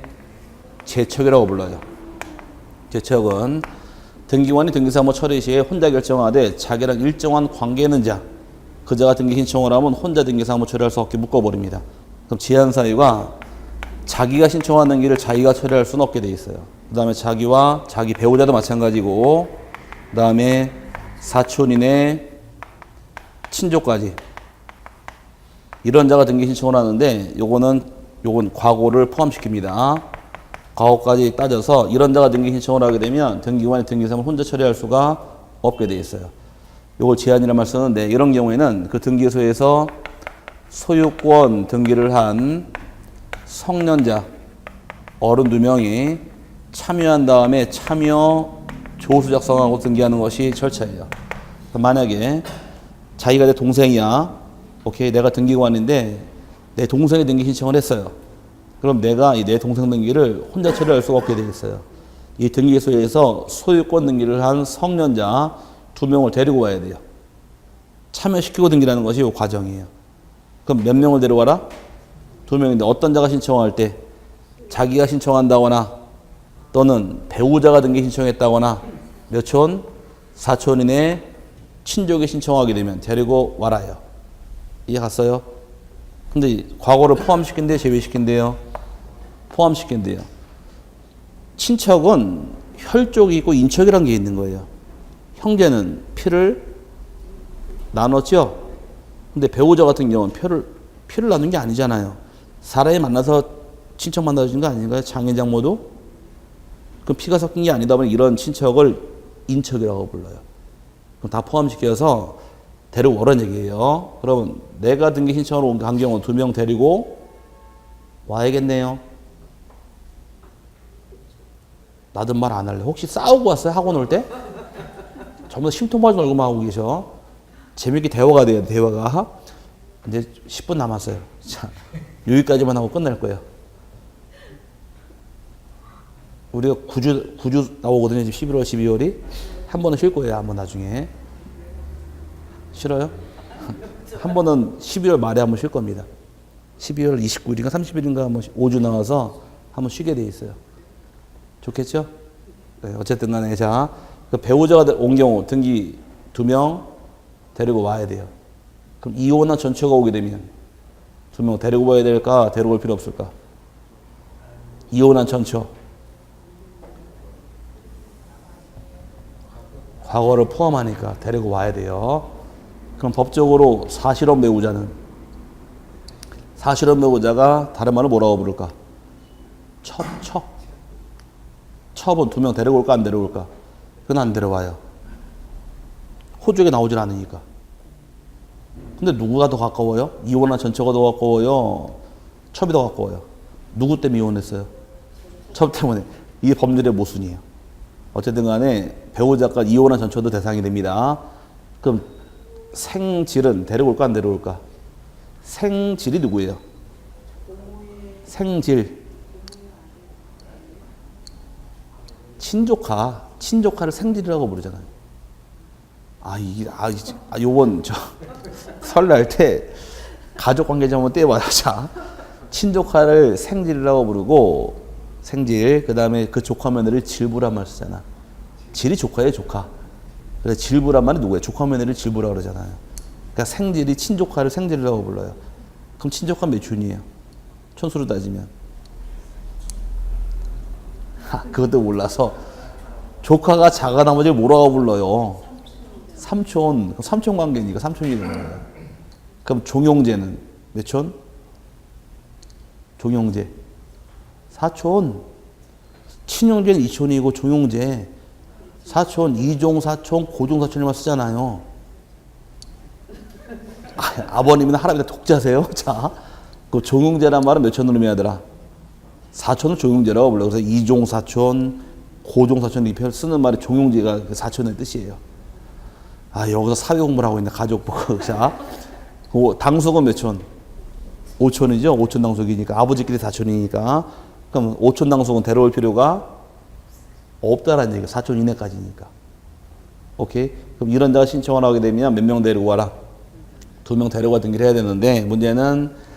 제척이라고 불러요. 제척은 등기관이 등기사무 처리 시에 혼자 결정하되 자기랑 일정한 관계 있는 자, 그 자가 등기 신청을 하면 혼자 등기사무 처리할 수 없게 묶어버립니다. 그럼 제한사유가 자기가 신청한 등기를 자기가 처리할 수는 없게 돼 있어요. 그 다음에 자기와 자기 배우자도 마찬가지고, 그 다음에 사촌이네 친족까지 이런 자가 등기 신청을 하는데, 요건 과거를 포함시킵니다. 과거까지 따져서 이런 자가 등기 신청을 하게 되면 등기관이 등기사무를 혼자 처리할 수가 없게 돼 있어요. 요걸 제한이라는 말 쓰는데, 이런 경우에는 그 등기소에서 소유권 등기를 한 성년자 어른 2명이 참여한 다음에 참여 조수 작성하고 등기하는 것이 절차예요. 만약에 자기가 내 동생이야. 오케이, 내가 등기관인데 내 동생이 등기 신청을 했어요. 그럼 내가 내 동생 등기를 혼자 처리할 수가 없게 되어 있어요. 이 등기소에서 소유권 등기를 한 성년자 2명을 데리고 와야 돼요. 참여시키고 등기라는 것이 이 과정이에요. 그럼 몇 명을 데려와라? 2명인데 어떤 자가 신청할 때 자기가 신청한다거나 또는 배우자가 등기 신청했다거나 몇 촌? 4촌 이내 친족이 신청하게 되면 데리고 와라요. 이해 갔어요? 근데 과거를 포함시킨대요? 제외시킨대요? 포함시킨대요. 친척은 혈족이 있고 인척이라는 게 있는 거예요. 형제는 피를 나눴죠? 근데 배우자 같은 경우는 피를 나눈 게 아니잖아요. 사람이 만나서 친척 만나주신 거 아닌가요? 장인장모도? 그럼 피가 섞인 게 아니다 보니 이런 친척을 인척이라고 불러요. 그럼 다 포함시켜서 데려오라는 얘기예요. 그러면 내가 등기 신청으로 온 경우 2명 데리고 와야겠네요. 나도 말 안 할래. 혹시 싸우고 왔어요? 학원 올 때? 전부 다 심통맞은 얼굴만 하고 계셔. 재밌게 대화가 돼요. 대화가. 이제 10분 남았어요. 자, 여기까지만 하고 끝날 거예요. 우리가 9주 나오거든요. 지금 11월, 12월이. 한 번은 쉴 거예요. 한번 나중에. 싫어요? 한 번은 12월 말에 한번 쉴 겁니다. 12월 29일인가 30일인가 한번 5주 나와서 한번 쉬게 돼 있어요. 좋겠죠? 네, 어쨌든 간에 자, 그 배우자가 온 경우 등기 2명 데리고 와야 돼요. 그럼 이혼한 전처가 오게 되면 2명 데리고 와야 될까? 데리고 올 필요 없을까? 이혼한 전처. 과거를 포함하니까 데리고 와야 돼요. 그럼 법적으로 사실혼 배우자는 사실혼 배우자가 다른 말로 뭐라고 부를까? 첩처. 사업은 2명 데려올까 안 데려올까? 그건 안 데려와요. 호주에 나오질 않으니까. 근데 누구가 더 가까워요? 이혼한 전처가 더 가까워요? 첩이 더 가까워요? 누구 때문에 이혼했어요? 첩 때문에. 이게 법률의 모순이에요. 어쨌든 간에 배우자가 이혼한 전처도 대상이 됩니다. 그럼 생질은 데려올까 안 데려올까? 생질이 누구예요? 생질. 친조카를 생질이라고 부르잖아요. 요번 설날 때 가족 관계자 한번 떼봐요. 자, 친조카를 생질이라고 부르고, 생질. 그 다음에 그 조카 며느리를 질부란 말 쓰잖아. 질이 조카예요, 조카. 그래서 질부란 말이 누구예요? 조카 며느리를 질부라고 그러잖아요. 그러니까 생질이 친조카를 생질이라고 불러요. 그럼 친조카 몇 촌이에요? 촌수로 따지면. 그것도 몰라서 조카가 작아 나머지 뭐라고 불러요? 삼촌. 삼촌 관계니까 삼촌이 되는 거예요. 그럼 종용제는 몇 촌? 종용제. 4촌. 친형제는 2촌이고 종용제. 4촌, 2종 4촌, 고종 4촌이만 쓰잖아요. 아버님이나 할아버지가 독자세요? 자, 그 종용제란 말은 몇 촌으로 해야되라? 4촌을 종용제라고 불러요. 그래서 2종 4촌, 고종 4촌 이렇게 쓰는 말이 종용제가 4촌의 뜻이에요. 여기서 사회 공부를 하고 있네. 가족 보고. 자, 당속은 몇 촌? 5촌이죠. 5촌 당속이니까. 아버지끼리 4촌이니까. 그럼 5촌 당속은 데려올 필요가 없다라는 얘기예요. 4촌 이내까지니까. 오케이? 그럼 이런 데가 신청을 하게 되면 몇 명 데리고 와라? 2명 데려가 등기를 해야 되는데, 문제는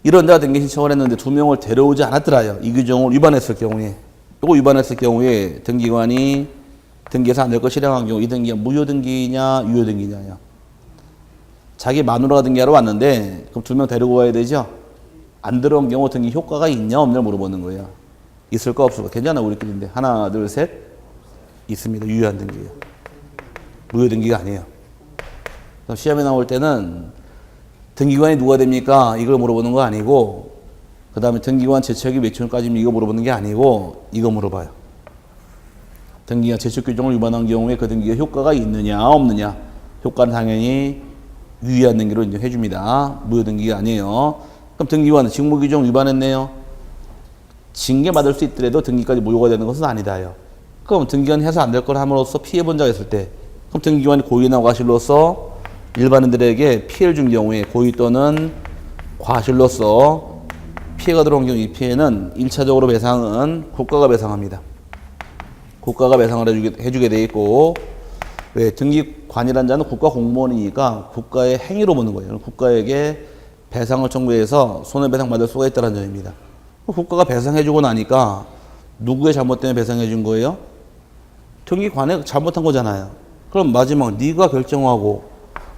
이런 데가 등기 신청을 했는데 2명을 데려오지 않았더라요. 이 규정을 위반했을 경우에. 이거 위반했을 경우에 등기관이 등기해서 안 될 거 실행한 경우 이 등기가 무효등기냐 유효등기냐요. 자기 마누라가 등기하러 왔는데 그럼 2명 데리고 와야 되죠. 안 들어온 경우 등기 효과가 있냐 없냐 물어보는 거예요. 있을까 없을까? 괜찮아 우리끼리인데. 하나 둘 셋. 있습니다. 유효한 등기예요. 무효등기가 아니에요. 그럼 시험에 나올 때는 등기관이 누가 됩니까? 이걸 물어보는 거 아니고, 그 다음에 등기관 제척이 몇 촌까지면 이거 물어보는 게 아니고 이거 물어봐요. 등기가 제척 규정을 위반한 경우에 그 등기가 효과가 있느냐 없느냐. 효과는 당연히 유효한 등기로 인정해 줍니다. 무효 등기가 아니에요. 그럼 등기관은 직무 규정 위반했네요. 징계 받을 수 있더라도 등기까지 무효가 되는 것은 아니다요. 그럼 등기관이 해서 안 될 걸 함으로써 피해 본 자가 있을 때, 그럼 등기관이 고의나 과실로서 일반인들에게 피해를 준 경우에 고의 또는 과실로서 피해가 들어온 경우 이 피해는 1차적으로 배상은 국가가 배상합니다. 국가가 배상을 해주게 돼 있고, 왜 등기관이라는 자는 국가 공무원이니까 국가의 행위로 보는 거예요. 국가에게 배상을 청구해서 손해배상 받을 수가 있다는 점입니다. 국가가 배상해주고 나니까 누구의 잘못 때문에 배상해준 거예요? 등기관이 잘못한 거잖아요. 그럼 마지막 네가 결정하고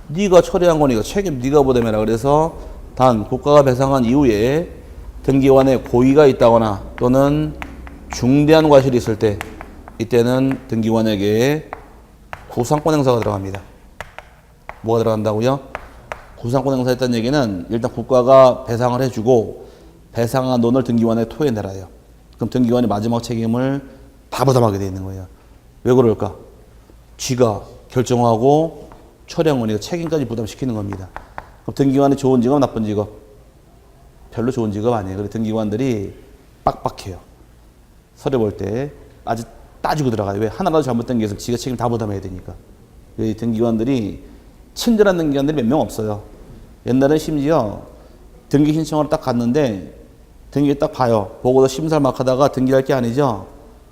네가 처리한 거니까 책임 네가 부담해라. 그래서 단 국가가 배상한 이후에 등기관에 고의가 있다거나 또는 중대한 과실이 있을 때 이때는 등기관에게 구상권 행사가 들어갑니다. 뭐가 들어간다고요? 구상권 행사했다는 얘기는 일단 국가가 배상을 해주고 배상한 돈을 등기관에 토해내라요. 그럼 등기관이 마지막 책임을 다 부담하게 돼 있는 거예요. 왜 그럴까? 쥐가 결정하고 처리한 거니까 책임까지 부담시키는 겁니다. 그럼 등기관이 좋은 직업, 나쁜 직업? 별로 좋은 직업 아니에요. 그래서 등기관들이 빡빡해요. 서류 볼 때 아주 따지고 들어가요. 왜? 하나라도 잘못된 게 있으면 지가 책임 다 부담해야 되니까. 왜 등기관들이 친절한 등기관들이 몇 명 없어요. 옛날엔 심지어 등기 신청을 딱 갔는데 등기 딱 봐요. 보고서 심사를 막 하다가 등기할 게 아니죠.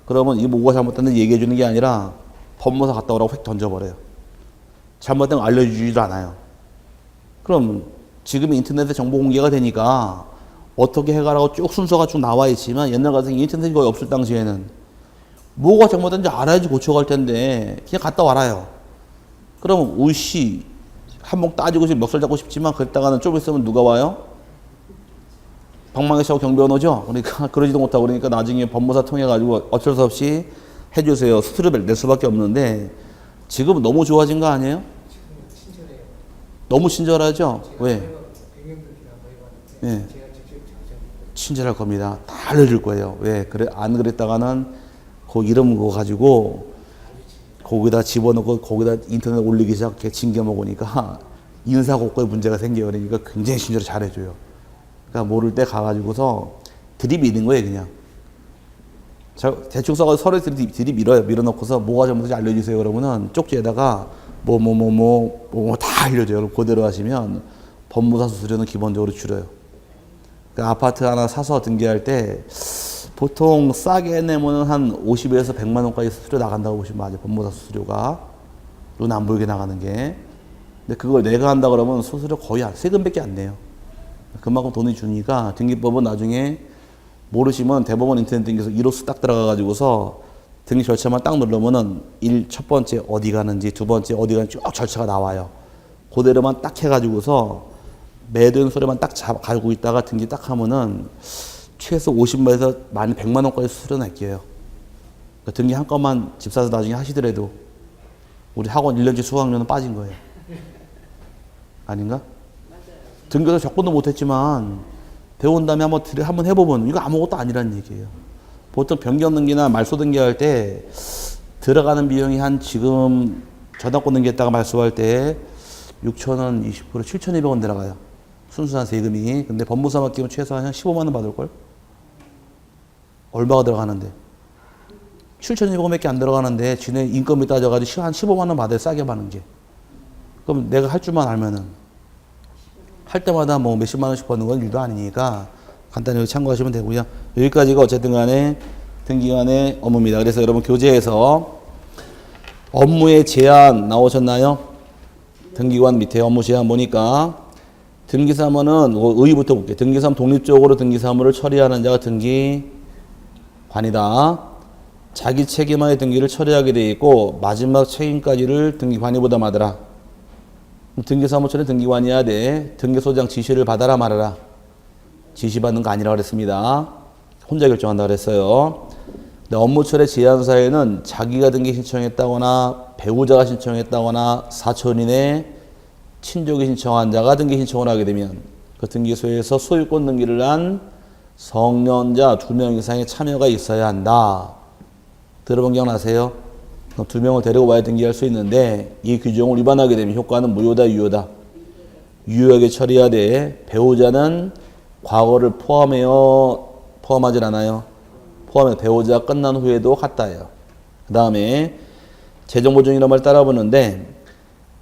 그러면 이 뭐가 잘못됐는지 얘기해 주는 게 아니라 법무사 갔다 오라고 휙 던져버려요. 잘못된 거 알려주지도 않아요. 그럼 지금 인터넷에 정보 공개가 되니까 어떻게 해가라고 쭉 순서가 쭉 나와 있지만 옛날 같은 인터넷이 거의 없을 당시에는 뭐가 잘못된지 알아야지 고쳐갈 텐데 그냥 갔다 와라요. 그러면 우씨 한몫 따지고 싶 멱살 잡고 싶지만 그랬다가는 좀 있으면 누가 와요? 방망이 차고 경비원 오죠? 그러니까 그러지도 못하고 그러니까 나중에 법무사 통해가지고 어쩔 수 없이 해주세요. 수수료를 낼 수밖에 없는데 지금은 너무 좋아진 거 아니에요? 너무 친절하죠? 왜? 예. 친절할 겁니다. 다 알려줄 거예요. 왜? 그래, 안 그랬다가는 그 이름 그거 가지고 거기다 집어넣고 거기다 인터넷 올리기 시작해 징겨 먹으니까 인사고과에 문제가 생겨요. 그러니까 굉장히 친절히 잘해줘요. 그러니까 모를 때 가가지고서 들이미는 거예요, 그냥. 대충 써가지고 서로 들이밀어요. 밀어놓고서 뭐가 잘못인지 알려주세요. 그러면은 쪽지에다가 다 알려줘요. 그럼 그대로 하시면 법무사 수수료는 기본적으로 줄여요. 그러니까 아파트 하나 사서 등기할 때 보통 싸게 내면은 한 50에서 100만 원까지 수수료 나간다고 보시면 맞아요. 법무사 수수료가. 눈 안 보이게 나가는 게. 근데 그걸 내가 한다 그러면 수수료 거의 세금밖에 안 내요. 그만큼 돈이 주니까 등기법은 나중에 모르시면 대법원 인터넷 등기에서 1호수 딱 들어가가지고서 등기 절차만 딱 누르면은 첫 번째 어디 가는지 두 번째 어디 가는지 쭉 절차가 나와요. 그대로만 딱 해가지고서 매도인 소리만 딱 가지고 있다가 등기 딱 하면은 최소 50만에서 많이 100만 원까지 수수료 낼게요. 그러니까 등기 한 건만 집 사서 나중에 하시더라도 우리 학원 1년치 수강료는 빠진 거예요. 아닌가? 등기도 접근도 못했지만 배운 다음에 한번 해보면 이거 아무것도 아니라는 얘기예요. 보통 변경 등기나 말소 등기할 때 들어가는 비용이 한 지금 저당권 등기했다가 말소할 때 6,000원 20% 7,200원 들어가요. 순수한 세금이. 근데 법무사 맡기면 최소한 한 15만 원 받을걸? 얼마가 들어가는데? 7,200원밖에 안 들어가는데 지네 인건비 따져가지고 한 15만 원 받아요. 싸게 받는 게. 그럼 내가 할 줄만 알면은 할 때마다 뭐 몇십만 원씩 버는 건 일도 아니니까 간단히 여기 참고하시면 되고요. 여기까지가 어쨌든 간에 등기관의 업무입니다. 그래서 여러분 교재에서 업무의 제한 나오셨나요? 등기관 밑에 업무 제한 보니까 등기사무는 의의부터 볼게요. 등기사무 독립적으로 등기사무를 처리하는 자가 등기관이다. 자기 책임하에 등기를 처리하게 되어 있고 마지막 책임까지를 등기관이 부담하더라. 등기사무처는 등기관이어야 돼. 등기소장 지시를 받아라 말아라. 지시받는 거 아니라고 그랬습니다. 혼자 결정한다고 그랬어요. 근데 업무처리 제한사에는 자기가 등기 신청했다거나 배우자가 신청했다거나 사촌인의 친족이 신청한 자가 등기 신청을 하게 되면 그 등기소에서 소유권 등기를 한 성년자 2명 이상의 참여가 있어야 한다. 들어본 기억나세요? 2명을 데리고 와야 등기할 수 있는데 이 규정을 위반하게 되면 효과는 무효다, 유효다? 유효하게 처리해야 돼. 배우자는 과거를 포함하지 않아요. 포함해 배우자가 끝난 후에도 같다예요. 그 다음에 재정보증이라는 말 따라보는데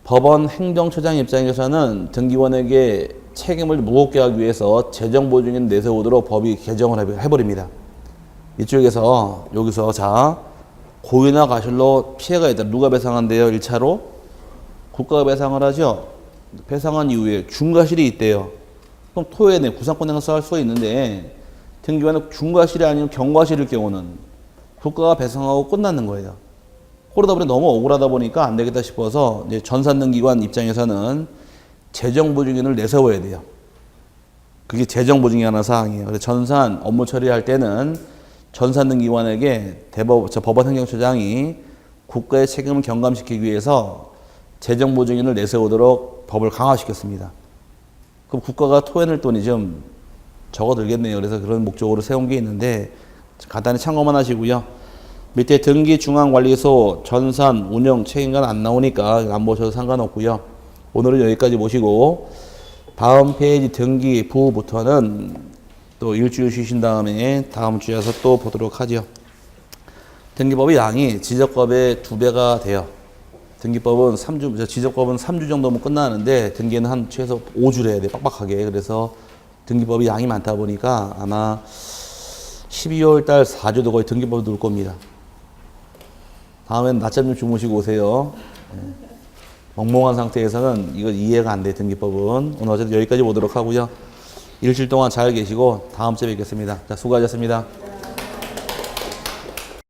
법원 행정처장 입장에서는 등기관에게 책임을 무겁게 하기 위해서 재정보증인 내세우도록 법이 개정을 해버립니다. 이쪽에서 여기서 자 고의나 과실로 피해가 있다. 누가 배상한대요? 1차로? 국가가 배상을 하죠. 배상한 이후에 중과실이 있대요. 그럼 토해내 구상권 행사할 수가 있는데 등기관은 중과실이 아니면 경과실일 경우는 국가가 배상하고 끝나는 거예요. 그러다 보니 너무 억울하다 보니까 안 되겠다 싶어서 이제 전산등기관 입장에서는 재정보증인을 내세워야 돼요. 그게 재정보증이 하나 사항이에요. 그래서 전산 업무 처리할 때는 전산등기관에게 법원 행정처장이 국가의 책임을 경감시키기 위해서 재정보증인을 내세우도록 법을 강화시켰습니다. 그럼 국가가 토해낼 돈이 좀 적어들겠네요. 그래서 그런 목적으로 세운 게 있는데 간단히 참고만 하시고요. 밑에 등기중앙관리소 전산 운영 책임관 안 나오니까 안 보셔도 상관없고요. 오늘은 여기까지 보시고 다음 페이지 등기 부부터는 또 일주일 쉬신 다음에 다음 주에서 또 보도록 하죠. 등기법의 양이 지적법의 2배가 돼요. 등기법은 3주, 지적법은 3주 정도면 끝나는데 등기는 한 최소 5주를 해야 돼, 빡빡하게. 그래서 등기법이 양이 많다 보니까 아마 12월 달 4주도 거의 등기법이 누울 겁니다. 다음엔 낮잠 좀 주무시고 오세요. 네. 멍멍한 상태에서는 이거 이해가 안 돼, 등기법은. 오늘 어쨌든 여기까지 보도록 하고요. 일주일 동안 잘 계시고 다음 주에 뵙겠습니다. 자, 수고하셨습니다.